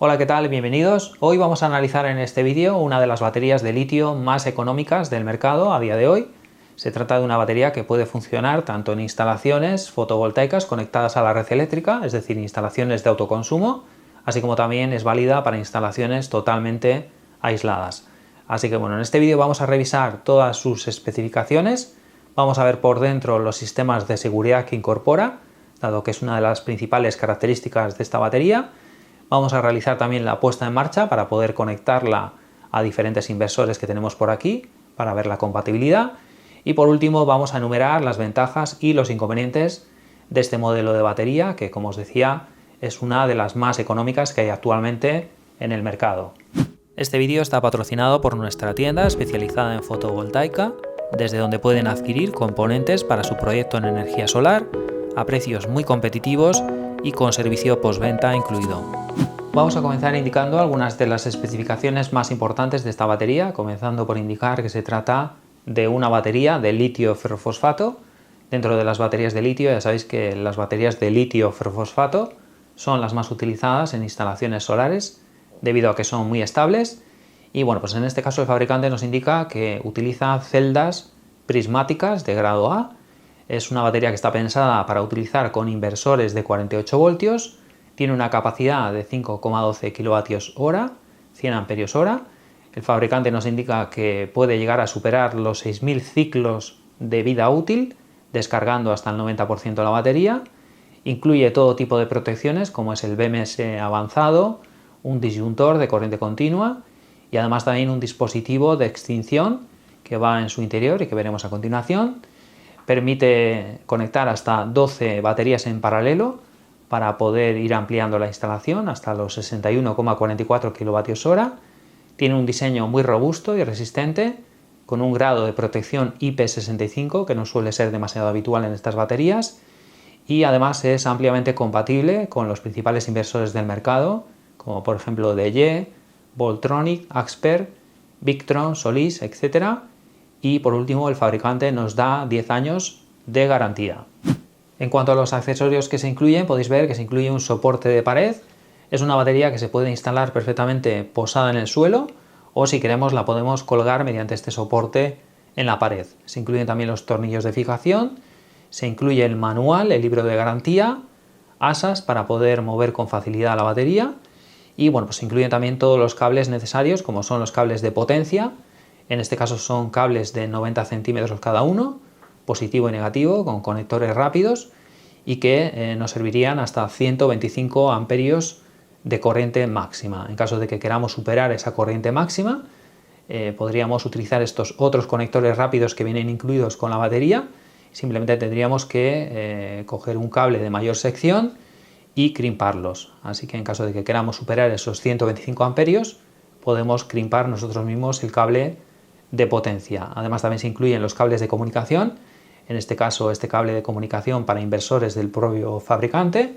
Hola, ¿qué tal? Bienvenidos. Hoy vamos a analizar en este vídeo una de las baterías de litio más económicas del mercado a día de hoy. Se trata de una batería que puede funcionar tanto en instalaciones fotovoltaicas conectadas a la red eléctrica, es decir, instalaciones de autoconsumo, así como también es válida para instalaciones totalmente aisladas. Así que bueno, en este vídeo vamos a revisar todas sus especificaciones, vamos a ver por dentro los sistemas de seguridad que incorpora, dado que es una de las principales características de esta batería. Vamos a realizar también la puesta en marcha para poder conectarla a diferentes inversores que tenemos por aquí, para ver la compatibilidad. Y por último vamos a enumerar las ventajas y los inconvenientes de este modelo de batería, que como os decía es una de las más económicas que hay actualmente en el mercado. Este vídeo está patrocinado por nuestra tienda especializada en fotovoltaica, desde donde pueden adquirir componentes para su proyecto en energía solar a precios muy competitivos y con servicio postventa incluido. Vamos a comenzar indicando algunas de las especificaciones más importantes de esta batería, comenzando por indicar que se trata de una batería de litio ferrofosfato. Dentro de las baterías de litio ya sabéis que las baterías de litio ferrofosfato son las más utilizadas en instalaciones solares debido a que son muy estables y bueno, pues en este caso el fabricante nos indica que utiliza celdas prismáticas de grado A. Es una batería que está pensada para utilizar con inversores de 48 voltios, tiene una capacidad de 5,12 kWh, 100 Ah. El fabricante nos indica que puede llegar a superar los 6.000 ciclos de vida útil, descargando hasta el 90% de la batería. Incluye todo tipo de protecciones como es el BMS avanzado, un disyuntor de corriente continua y además también un dispositivo de extinción que va en su interior y que veremos a continuación. Permite conectar hasta 12 baterías en paralelo para poder ir ampliando la instalación hasta los 61,44 kWh. Tiene un diseño muy robusto y resistente, con un grado de protección IP65 que no suele ser demasiado habitual en estas baterías, y además es ampliamente compatible con los principales inversores del mercado, como por ejemplo DG, Voltronic, Axper, Victron, Solis, etc. Y por último el fabricante nos da 10 años de garantía. En cuanto a los accesorios que se incluyen, podéis ver que se incluye un soporte de pared. Es una batería que se puede instalar perfectamente posada en el suelo o si queremos la podemos colgar mediante este soporte en la pared. Se incluyen también los tornillos de fijación, se incluye el manual, el libro de garantía, asas para poder mover con facilidad la batería y bueno, pues se incluyen también todos los cables necesarios como son los cables de potencia. En este caso son cables de 90 centímetros cada uno, positivo y negativo, con conectores rápidos y que nos servirían hasta 125 amperios de corriente máxima. En caso de que queramos superar esa corriente máxima, podríamos utilizar estos otros conectores rápidos que vienen incluidos con la batería. Simplemente tendríamos que coger un cable de mayor sección y crimparlos. Así que en caso de que queramos superar esos 125 amperios, podemos crimpar nosotros mismos el cable de potencia. Además también se incluyen los cables de comunicación, en este caso este cable de comunicación para inversores del propio fabricante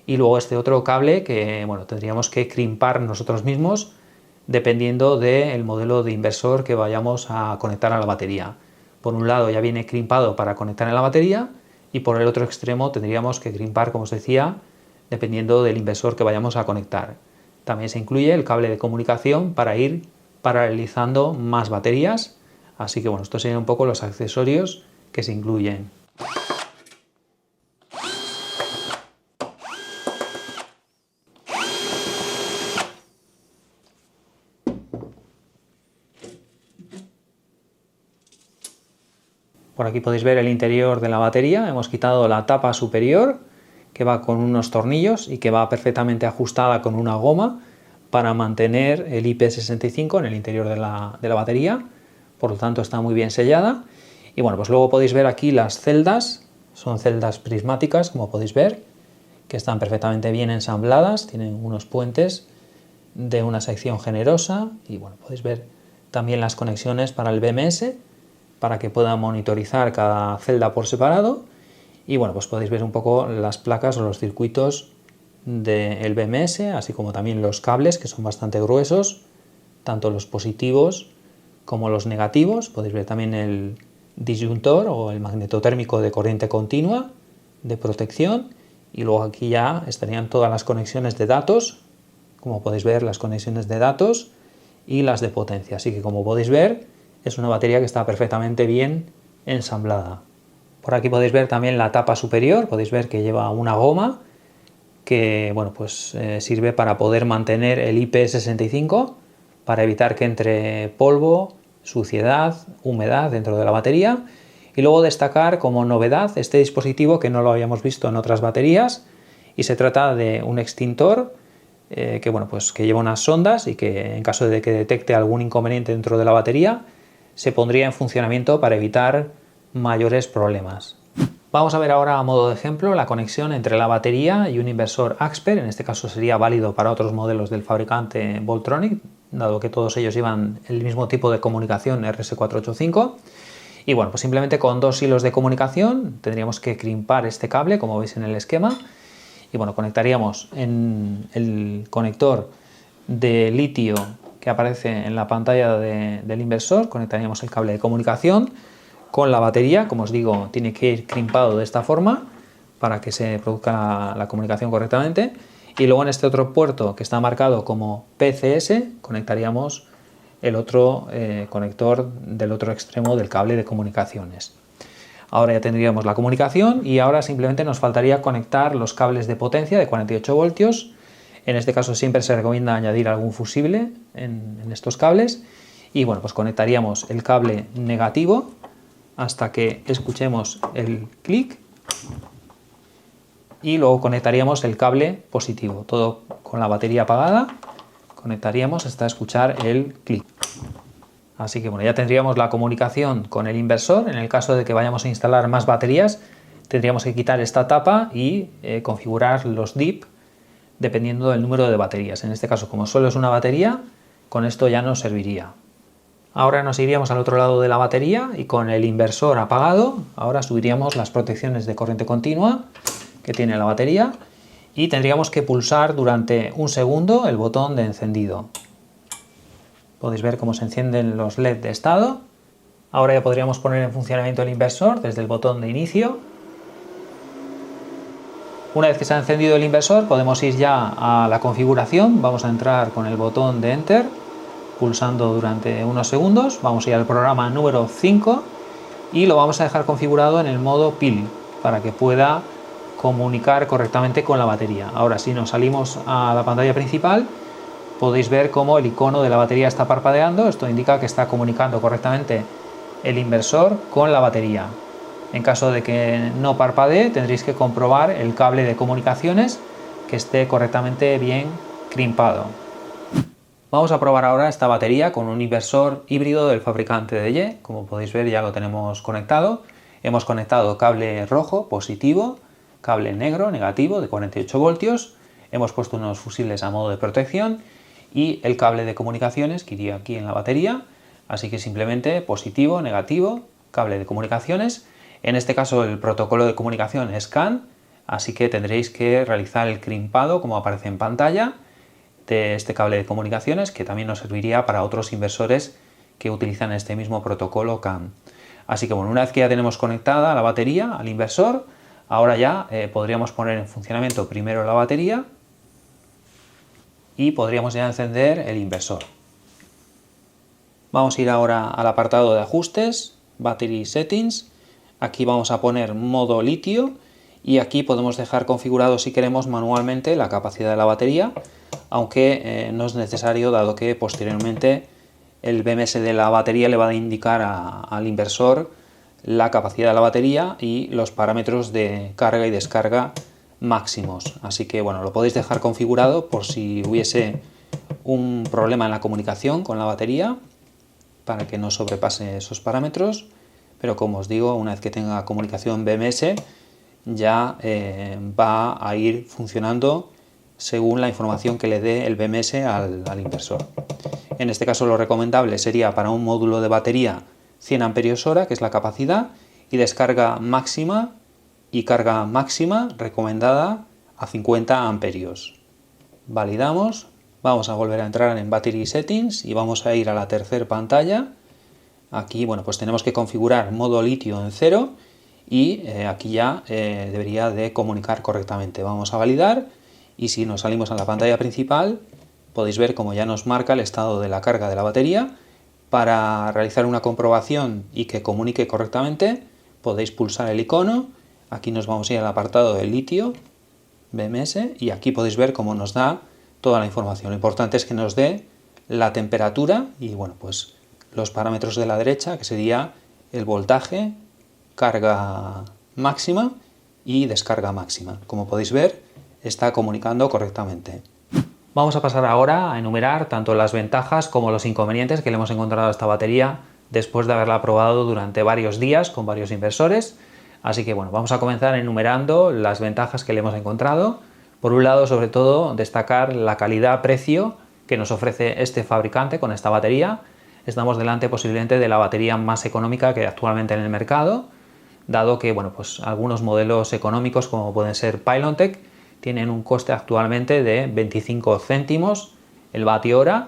y luego este otro cable que bueno, tendríamos que crimpar nosotros mismos dependiendo del modelo de inversor que vayamos a conectar a la batería. Por un lado ya viene crimpado para conectar en la batería y por el otro extremo tendríamos que crimpar, como os decía, dependiendo del inversor que vayamos a conectar. También se incluye el cable de comunicación para ir paralelizando más baterías, así que bueno, estos serían un poco los accesorios que se incluyen. Por aquí podéis ver el interior de la batería. Hemos quitado la tapa superior que va con unos tornillos y que va perfectamente ajustada con una goma para mantener el IP65 en el interior de la batería. Por lo tanto está muy bien sellada. Y bueno, pues luego podéis ver aquí las celdas. Son celdas prismáticas, como podéis ver, que están perfectamente bien ensambladas. Tienen unos puentes de una sección generosa y bueno, podéis ver también las conexiones para el BMS para que pueda monitorizar cada celda por separado y bueno, pues podéis ver un poco las placas o los circuitos del BMS, así como también los cables que son bastante gruesos, tanto los positivos como los negativos. Podéis ver también el disyuntor o el magnetotérmico de corriente continua de protección y luego aquí ya estarían todas las conexiones de datos como podéis ver, las conexiones de datos y las de potencia. Así que, como podéis ver, es una batería que está perfectamente bien ensamblada. Por aquí podéis ver también la tapa superior, podéis ver que lleva una goma que sirve para poder mantener el IP65, para evitar que entre polvo, suciedad, humedad dentro de la batería. Y luego destacar como novedad este dispositivo que no lo habíamos visto en otras baterías, y se trata de un extintor que lleva unas sondas y que, en caso de que detecte algún inconveniente dentro de la batería, se pondría en funcionamiento para evitar mayores problemas. Vamos a ver ahora, a modo de ejemplo, la conexión entre la batería y un inversor AXPER. En este caso sería válido para otros modelos del fabricante Voltronic, dado que todos ellos llevan el mismo tipo de comunicación RS485. Y bueno, pues simplemente con dos hilos de comunicación tendríamos que crimpar este cable, como veis en el esquema. Y bueno, conectaríamos en el conector de litio que aparece en la pantalla del inversor, conectaríamos el cable de comunicación con la batería. Como os digo, tiene que ir crimpado de esta forma para que se produzca la comunicación correctamente. Y luego en este otro puerto que está marcado como PCS conectaríamos el otro conector del otro extremo del cable de comunicaciones. Ahora ya tendríamos la comunicación y ahora simplemente nos faltaría conectar los cables de potencia de 48 voltios. En este caso siempre se recomienda añadir algún fusible en estos cables. Y bueno, pues conectaríamos el cable negativo hasta que escuchemos el clic y luego conectaríamos el cable positivo, todo con la batería apagada. Conectaríamos hasta escuchar el clic. Así que bueno, ya tendríamos la comunicación con el inversor. En el caso de que vayamos a instalar más baterías, tendríamos que quitar esta tapa y configurar los DIP dependiendo del número de baterías. En este caso, como solo es una batería, con esto ya nos serviría. Ahora nos iríamos al otro lado de la batería y con el inversor apagado, ahora subiríamos las protecciones de corriente continua que tiene la batería y tendríamos que pulsar durante un segundo el botón de encendido. Podéis ver cómo se encienden los LED de estado. Ahora ya podríamos poner en funcionamiento el inversor desde el botón de inicio. Una vez que se ha encendido el inversor, podemos ir ya a la configuración. Vamos a entrar con el botón de Enter, pulsando durante unos segundos. Vamos a ir al programa número 5 y lo vamos a dejar configurado en el modo PIL para que pueda comunicar correctamente con la batería. Ahora, si nos salimos a la pantalla principal, podéis ver cómo el icono de la batería está parpadeando. Esto indica que está comunicando correctamente el inversor con la batería. En caso de que no parpadee, tendréis que comprobar el cable de comunicaciones que esté correctamente bien crimpado. Vamos a probar ahora esta batería con un inversor híbrido del fabricante DE. Como podéis ver, ya lo tenemos conectado. Hemos conectado cable rojo positivo, cable negro negativo de 48 voltios. Hemos puesto unos fusibles a modo de protección y el cable de comunicaciones que iría aquí en la batería. Así que simplemente positivo, negativo, cable de comunicaciones. En este caso el protocolo de comunicación es CAN, así que tendréis que realizar el crimpado, como aparece en pantalla, de este cable de comunicaciones, que también nos serviría para otros inversores que utilizan este mismo protocolo CAN. Así que bueno, una vez que ya tenemos conectada la batería al inversor, ahora ya podríamos poner en funcionamiento primero la batería y podríamos ya encender el inversor. Vamos a ir ahora al apartado de ajustes, Battery Settings. Aquí vamos a poner modo litio y aquí podemos dejar configurado, si queremos, manualmente la capacidad de la batería, aunque no es necesario, dado que posteriormente el BMS de la batería le va a indicar al inversor la capacidad de la batería y los parámetros de carga y descarga máximos. Así que bueno, lo podéis dejar configurado por si hubiese un problema en la comunicación con la batería, para que no sobrepase esos parámetros. Pero como os digo, una vez que tenga comunicación BMS, ya va a ir funcionando según la información que le dé el BMS al inversor. En este caso lo recomendable sería para un módulo de batería 100 amperios-hora, que es la capacidad, y descarga máxima y carga máxima recomendada a 50 amperios. Validamos, vamos a volver a entrar en Battery Settings y vamos a ir a la tercera pantalla. Aquí bueno, pues tenemos que configurar modo litio en 0 y aquí ya debería de comunicar correctamente. Vamos a validar y si nos salimos a la pantalla principal, podéis ver cómo ya nos marca el estado de la carga de la batería. Para realizar una comprobación y que comunique correctamente, podéis pulsar el icono. Aquí nos vamos a ir al apartado de litio, BMS, y aquí podéis ver cómo nos da toda la información. Lo importante es que nos dé la temperatura y bueno, pues los parámetros de la derecha, que sería el voltaje, carga máxima y descarga máxima. Como podéis ver, está comunicando correctamente. Vamos a pasar ahora a enumerar tanto las ventajas como los inconvenientes que le hemos encontrado a esta batería después de haberla probado durante varios días con varios inversores. Así que bueno, vamos a comenzar enumerando las ventajas que le hemos encontrado. Por un lado, sobre todo, destacar la calidad-precio que nos ofrece este fabricante con esta batería. Estamos delante posiblemente de la batería más económica que hay actualmente en el mercado, dado que bueno, pues algunos modelos económicos como pueden ser Pylontech tienen un coste actualmente de 25 céntimos el vatio hora,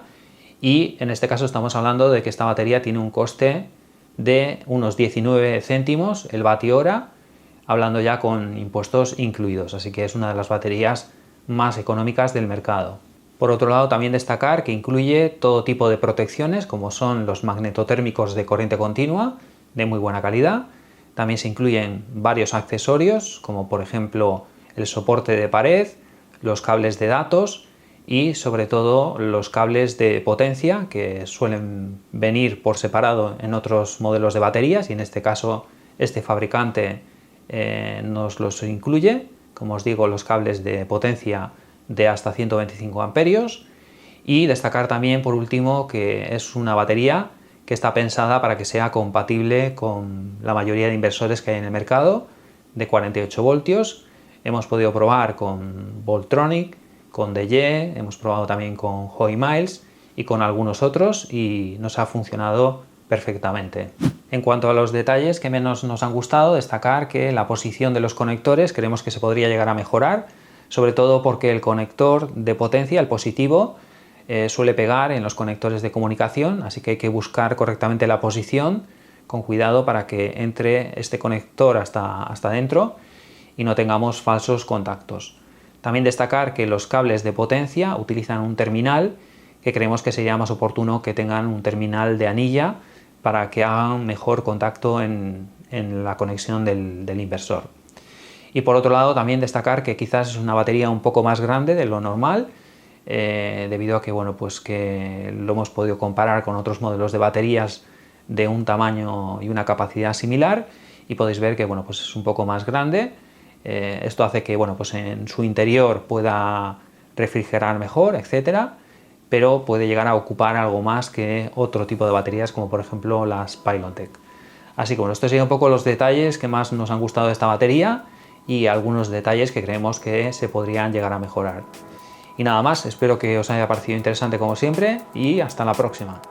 y en este caso estamos hablando de que esta batería tiene un coste de unos 19 céntimos el vatio hora, hablando ya con impuestos incluidos, así que es una de las baterías más económicas del mercado. Por otro lado, también destacar que incluye todo tipo de protecciones, como son los magnetotérmicos de corriente continua, de muy buena calidad. También se incluyen varios accesorios, como por ejemplo el soporte de pared, los cables de datos y sobre todo los cables de potencia, que suelen venir por separado en otros modelos de baterías, y en este caso este fabricante nos los incluye. Como os digo, los cables de potencia de hasta 125 amperios, y destacar también por último que es una batería que está pensada para que sea compatible con la mayoría de inversores que hay en el mercado, de 48 voltios. Hemos podido probar con Voltronic, con DE, hemos probado también con Hoy Miles y con algunos otros, y nos ha funcionado perfectamente. En cuanto a los detalles que menos nos han gustado, destacar que la posición de los conectores creemos que se podría llegar a mejorar, sobre todo porque el conector de potencia, el positivo, suele pegar en los conectores de comunicación, así que hay que buscar correctamente la posición con cuidado para que entre este conector hasta dentro y no tengamos falsos contactos. También destacar que los cables de potencia utilizan un terminal, que creemos que sería más oportuno que tengan un terminal de anilla para que hagan mejor contacto en la conexión del inversor. Y por otro lado, también destacar que quizás es una batería un poco más grande de lo normal, debido a que, bueno, pues que lo hemos podido comparar con otros modelos de baterías de un tamaño y una capacidad similar, y podéis ver que, bueno, pues es un poco más grande. Esto hace que, bueno, pues en su interior pueda refrigerar mejor, etcétera, pero puede llegar a ocupar algo más que otro tipo de baterías, como por ejemplo las Pylontech. Así que bueno, estos serían un poco los detalles que más nos han gustado de esta batería y algunos detalles que creemos que se podrían llegar a mejorar. Y nada más, espero que os haya parecido interesante como siempre, y hasta la próxima.